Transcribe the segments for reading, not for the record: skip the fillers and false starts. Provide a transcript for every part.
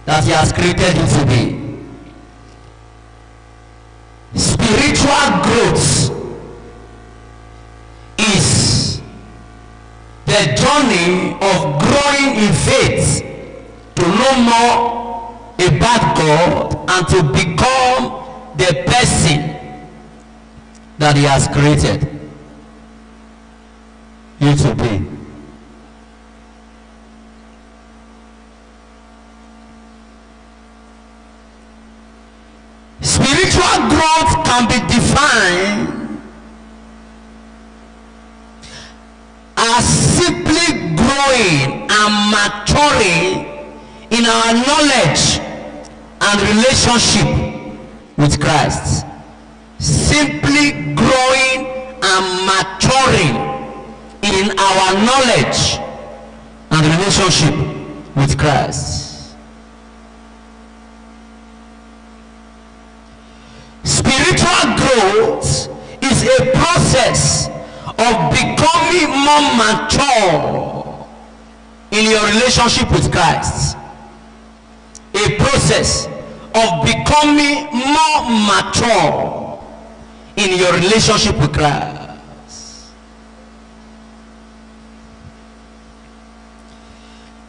that he has created you to be. Spiritual growth is the journey of growing in faith to know more about God and to become the person that he has created you to be. Spiritual growth can be defined as simply growing and maturing in our knowledge and relationship with Christ. Simply growing and maturing in our knowledge and relationship with Christ. Spiritual growth is a process of becoming more mature in your relationship with Christ. A process of becoming more mature in your relationship with Christ.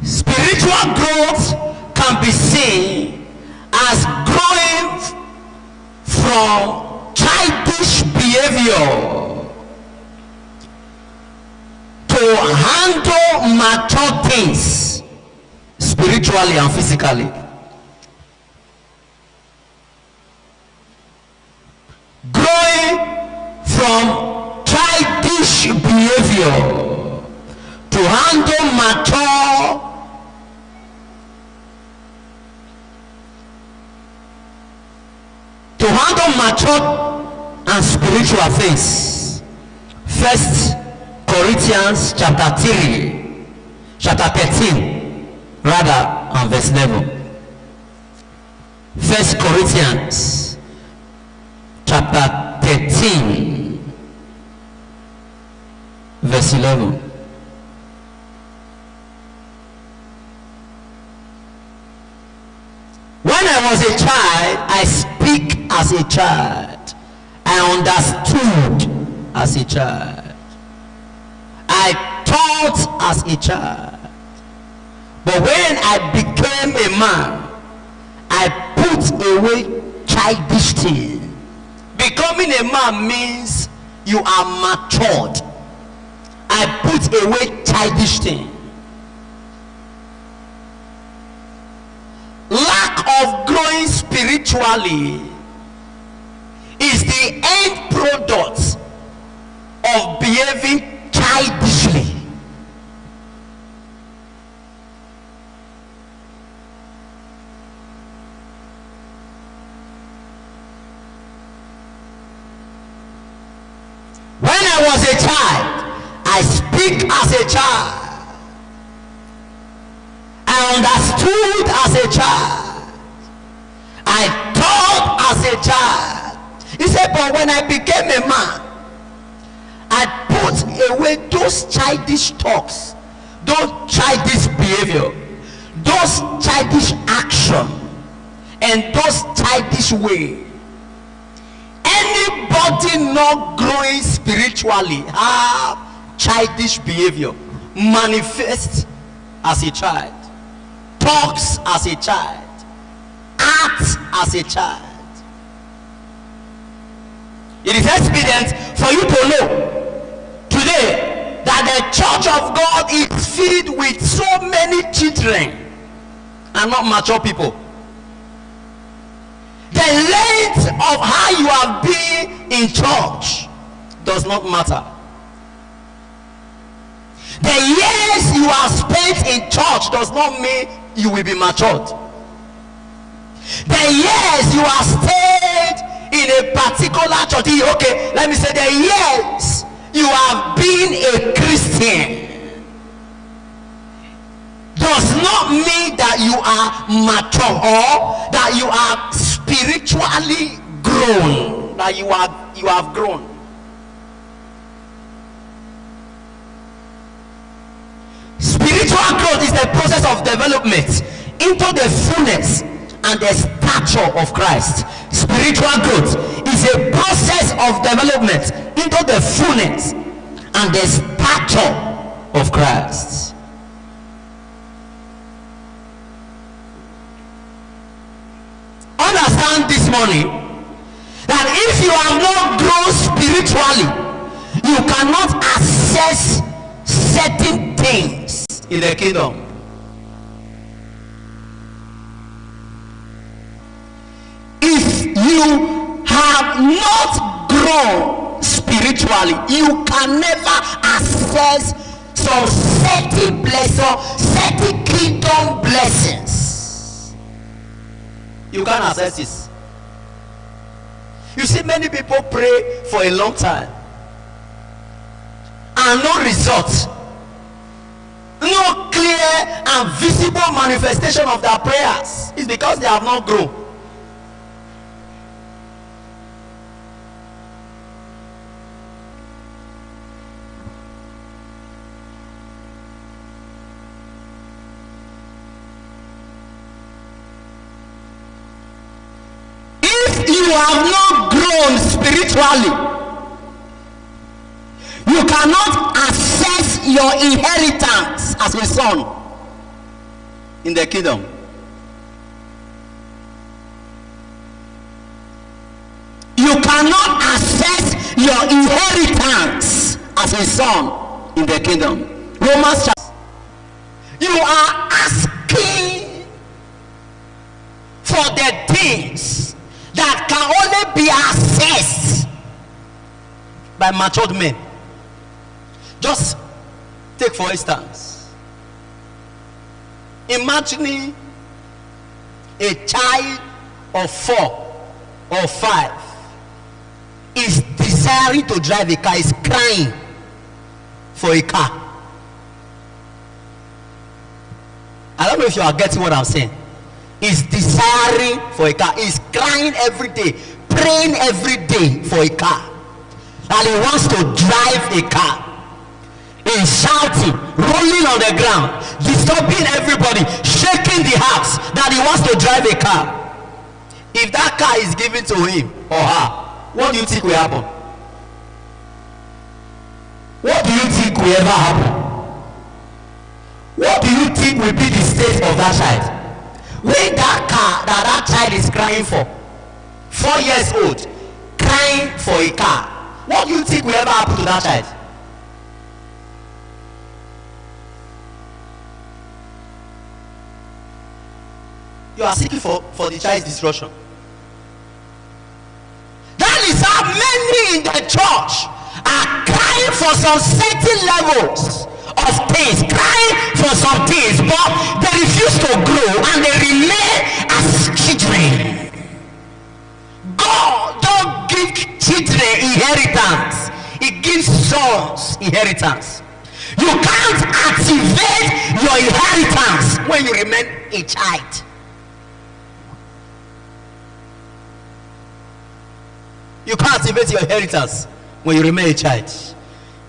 Spiritual growth can be seen as growing from childish behavior to handle mature things spiritually and physically. Growing from childish behavior to handle mature and spiritual things. 1 Corinthians chapter 13 rather, and verse 11. 1 Corinthians chapter 13 verse 11. When I was a child, I speak as a child. I understood as a child. I thought as a child. But when I became a man, I put away childish things. Becoming a man means you are matured. I put away childish things. Lack of growing spiritually is the end product of behaving childishly. When I was a child, I speak as a child. I understood as a child. I thought as a child. He said, but when I became a man, I put away those childish talks, those childish behavior, those childish action, and those childish ways. Anybody not growing spiritually have childish behavior, manifests as a child, talks as a child, acts as a child. It is expedient for you to know today that the church of God is filled with so many children and not mature people. The length of how you have been in church does not matter. The years you have spent in church does not mean you will be matured. The years you have stayed in a particular church, okay, let me say the years you have been a Christian does not mean that you are mature or that you are spiritually grown, that you have grown. Spiritual growth is the process of development into the fullness and the stature of Christ. Spiritual growth is a process of development into the fullness and the stature of Christ. Understand this morning that if you have not grown spiritually, you cannot access certain things in the kingdom. If you have not grown spiritually, you can never access some certain blessings, certain kingdom blessings. You can't access this. You see, many people pray for a long time and no result, no clear and visible manifestation of their prayers. It's because they have not grown. If you have not grown spiritually, you cannot access your inheritance as a son in the kingdom. You cannot access your inheritance as a son in the kingdom. Romans chapter. You are asking for the things that can only be accessed by matured men. Just take for instance, imagining a child of 4 or 5 is desiring to drive a car, is crying for a car. I don't know if you are getting what I'm saying. Is desiring for a car, is crying every day, praying every day for a car, and he wants to drive a car. He's shouting, rolling on the ground, disturbing everybody, shaking the house, that he wants to drive a car. If that car is given to him or her, what do you think will happen? What do you think will ever happen? What do you think will be the state of that child? When that car that child is crying for, 4 years old, crying for a car, what do you think will ever happen to that child? You are seeking for the child's destruction. That is how many in the church are crying for some certain levels of things, crying for some things, but they refuse to grow and they remain as children. God don't give children inheritance, He gives sons inheritance. You can't activate your inheritance when you remain a child. You can't activate your inheritance when you remain a child.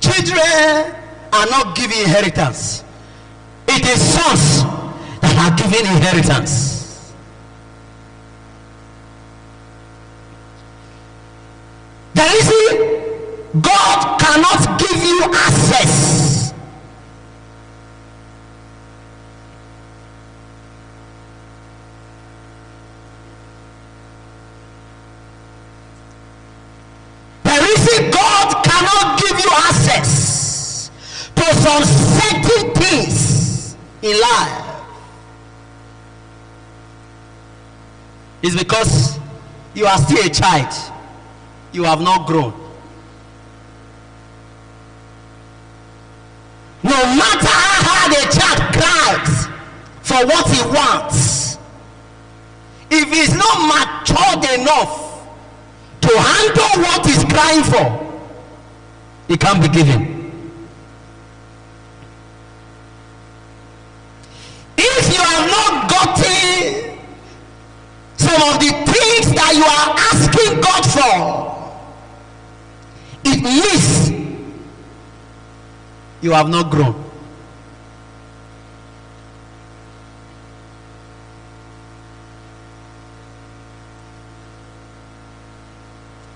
Children are not giving inheritance. It is sons that are giving inheritance. The reason God cannot give you access God cannot give you access to some certain things in life is because you are still a child. You have not grown. No matter how hard a child cries for what he wants, if he's not matured enough to handle what he's crying for, it can't be given. If you have not gotten some of the things that you are asking God for, it means you have not grown.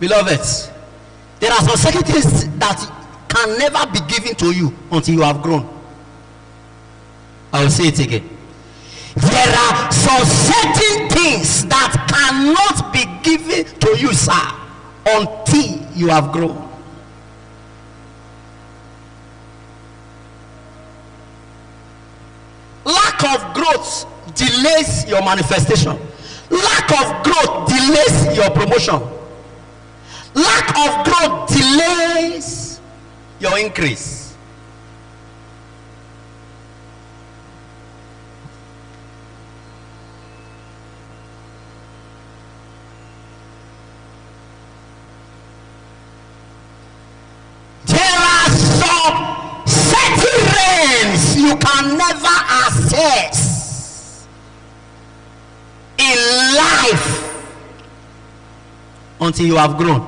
Beloved, there are some certain things that can never be given to you until you have grown. I will say it again. There are some certain things that cannot be given to you, sir, until you have grown. Lack of growth delays your manifestation. Lack of growth delays your promotion. Lack of growth delays your increase. You can never access in life until you have grown.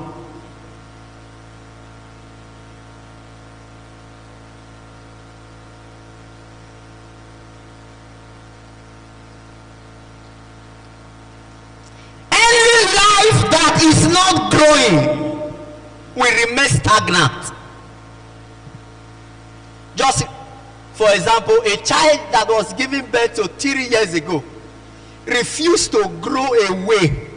Any life that is not growing will remain stagnant. Just for example, a child that was given birth to 3 years ago refused to grow away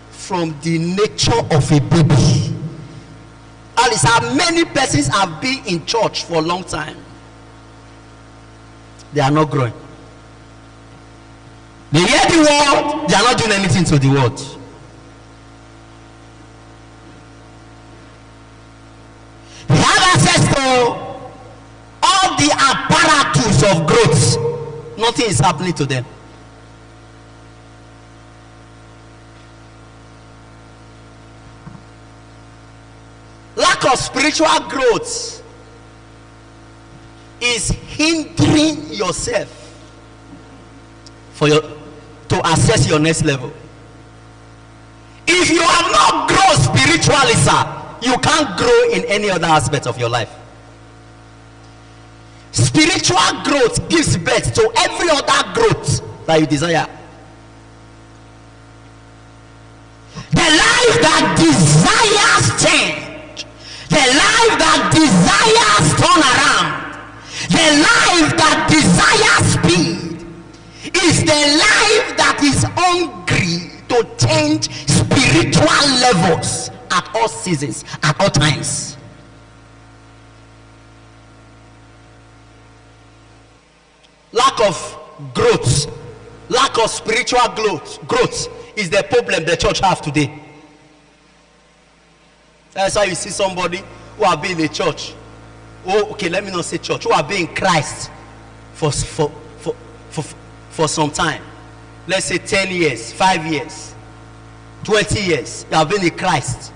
from the nature of a baby. Alice, how many persons have been in church for a long time? They are not growing. They hear the word, they are not doing anything to the word. They have access to all the apparatus of growth. Nothing is happening to them. Lack of spiritual growth is hindering yourself to access your next level. If you have not grown spiritually, sir, you can't grow in any other aspect of your life. Spiritual growth gives birth to every other growth that you desire. The life that desires change, the life that desires turnaround, the life that desires speed is the life that is hungry to change spiritual levels at all seasons, at all times. Lack of growth, lack of spiritual growth is the problem the church have today. That's why you see somebody who have been in the church. Oh, okay, let me not say church. Who have been in Christ for some time. Let's say 10 years, 5 years, 20 years. You have been in Christ,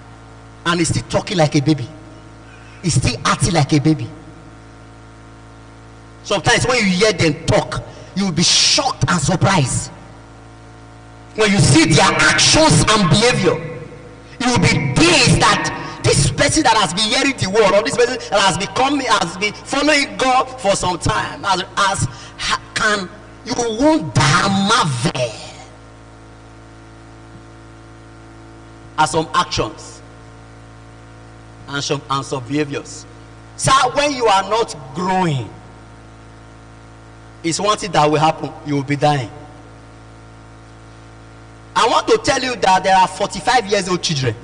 and he's still talking like a baby. He's still acting like a baby. Sometimes when you hear them talk, you will be shocked and surprised. When you see their actions and behavior, you will be dazed that this person that has been hearing the word, or this person that has been following God for some time, you won't marvel at some actions and some behaviors. So when you are not growing, it's one thing that will happen. You will be dying. I want to tell you that there are 45 years old children